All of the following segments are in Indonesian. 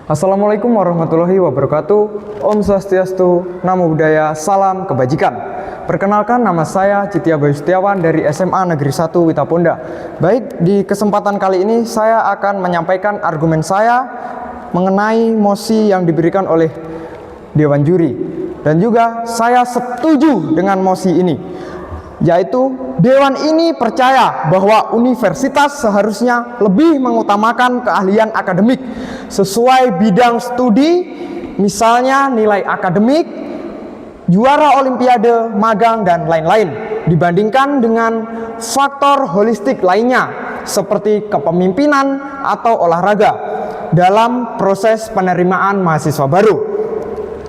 Assalamualaikum warahmatullahi wabarakatuh. Om Swastiastu, Namo Buddhaya, Salam Kebajikan. Perkenalkan, nama saya Citya Bayu Setiawan dari SMA Negeri 1 Witaponda. Baik, di kesempatan kali ini saya akan menyampaikan argumen saya mengenai mosi yang diberikan oleh Dewan Juri. Dan juga saya setuju dengan mosi ini, yaitu Dewan ini percaya bahwa universitas seharusnya lebih mengutamakan keahlian akademik sesuai bidang studi, misalnya nilai akademik, juara olimpiade, magang, dan lain-lain, dibandingkan dengan faktor holistik lainnya seperti kepemimpinan atau olahraga dalam proses penerimaan mahasiswa baru.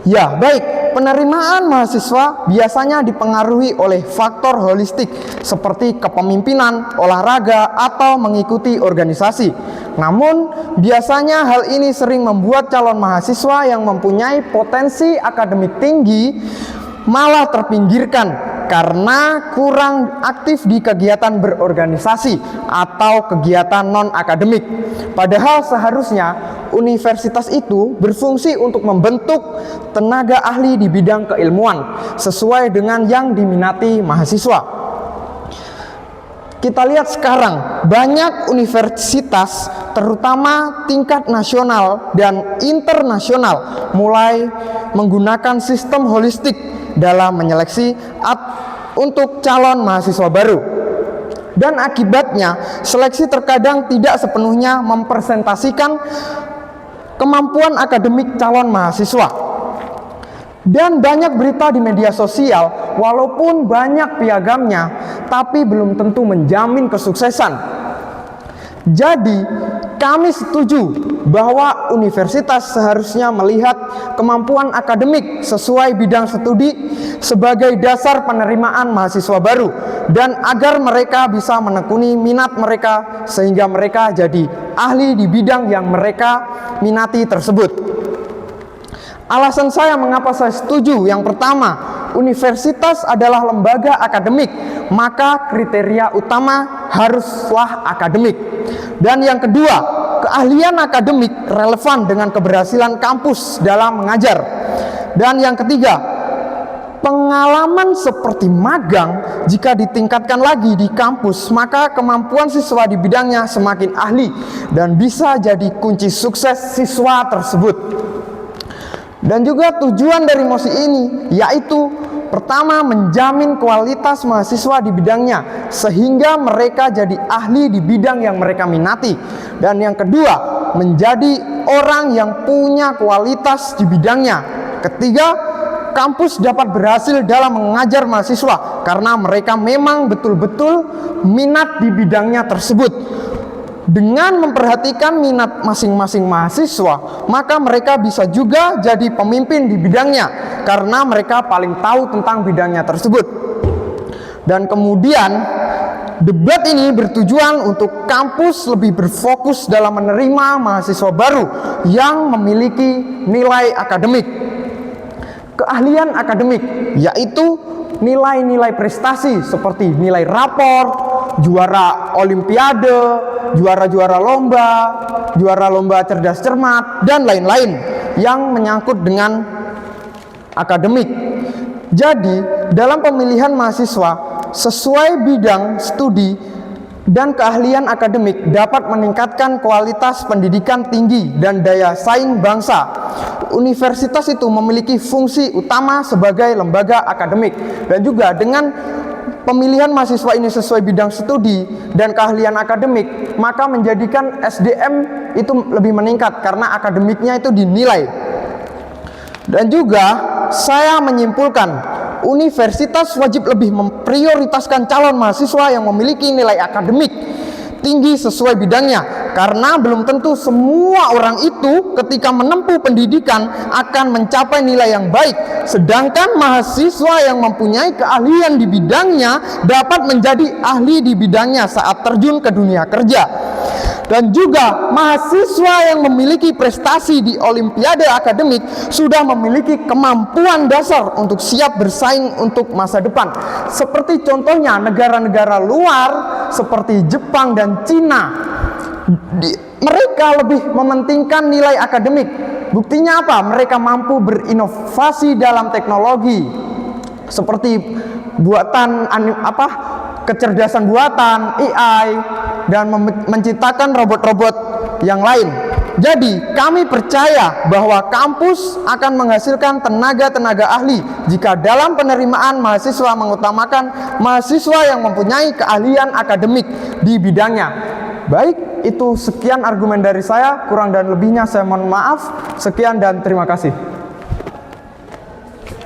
Ya, baik. Penerimaan mahasiswa biasanya dipengaruhi oleh faktor holistik seperti kepemimpinan, olahraga, atau mengikuti organisasi. Namun, biasanya hal ini sering membuat calon mahasiswa yang mempunyai potensi akademik tinggi malah terpinggirkan karena kurang aktif di kegiatan berorganisasi atau kegiatan non-akademik. Padahal seharusnya universitas itu berfungsi untuk membentuk tenaga ahli di bidang keilmuan sesuai dengan yang diminati mahasiswa. Kita lihat sekarang, banyak universitas terutama tingkat nasional dan internasional mulai menggunakan sistem holistik dalam menyeleksi untuk calon mahasiswa baru. Dan akibatnya, seleksi terkadang tidak sepenuhnya mempresentasikan kemampuan akademik calon mahasiswa. Dan banyak berita di media sosial, walaupun banyak piagamnya, tapi belum tentu menjamin kesuksesan. Jadi, kami setuju bahwa universitas seharusnya melihat kemampuan akademik sesuai bidang studi sebagai dasar penerimaan mahasiswa baru, dan agar mereka bisa menekuni minat mereka sehingga mereka jadi ahli di bidang yang mereka minati tersebut. Alasan saya mengapa saya setuju, yang pertama, universitas adalah lembaga akademik, maka kriteria utama haruslah akademik. Dan yang kedua, keahlian akademik relevan dengan keberhasilan kampus dalam mengajar. Dan yang ketiga, pengalaman seperti magang jika ditingkatkan lagi di kampus, maka kemampuan siswa di bidangnya semakin ahli dan bisa jadi kunci sukses siswa tersebut. Dan juga tujuan dari mosi ini yaitu pertama, menjamin kualitas mahasiswa di bidangnya sehingga mereka jadi ahli di bidang yang mereka minati. Dan yang kedua, menjadi orang yang punya kualitas di bidangnya. Ketiga, kampus dapat berhasil dalam mengajar mahasiswa karena mereka memang betul-betul minat di bidangnya tersebut. Dengan memperhatikan minat masing-masing mahasiswa, maka mereka bisa juga jadi pemimpin di bidangnya karena mereka paling tahu tentang bidangnya tersebut. Dan kemudian, debat ini bertujuan untuk kampus lebih berfokus dalam menerima mahasiswa baru yang memiliki nilai akademik. Keahlian akademik yaitu nilai-nilai prestasi seperti nilai rapor, juara olimpiade, juara lomba cerdas cermat, dan lain-lain yang menyangkut dengan akademik. Jadi, dalam pemilihan mahasiswa sesuai bidang studi dan keahlian akademik dapat meningkatkan kualitas pendidikan tinggi dan daya saing bangsa. Universitas itu memiliki fungsi utama sebagai lembaga akademik, dan juga dengan pemilihan mahasiswa ini sesuai bidang studi dan keahlian akademik, maka menjadikan SDM itu lebih meningkat karena akademiknya itu dinilai. Dan juga saya menyimpulkan, universitas wajib lebih memprioritaskan calon mahasiswa yang memiliki nilai akademik tinggi sesuai bidangnya, karena belum tentu semua orang itu ketika menempuh pendidikan akan mencapai nilai yang baik, sedangkan mahasiswa yang mempunyai keahlian di bidangnya dapat menjadi ahli di bidangnya saat terjun ke dunia kerja. Dan juga mahasiswa yang memiliki prestasi di olimpiade akademik sudah memiliki kemampuan dasar untuk siap bersaing untuk masa depan. Seperti contohnya negara-negara luar seperti Jepang dan Cina. Mereka mereka lebih mementingkan nilai akademik. Buktinya apa? Mereka mampu berinovasi dalam teknologi seperti kecerdasan buatan, AI, dan menciptakan robot-robot yang lain. Jadi, kami percaya bahwa kampus akan menghasilkan tenaga-tenaga ahli jika dalam penerimaan mahasiswa mengutamakan mahasiswa yang mempunyai keahlian akademik di bidangnya. Baik, itu sekian argumen dari saya. Kurang dan lebihnya saya mohon maaf. Sekian dan terima kasih.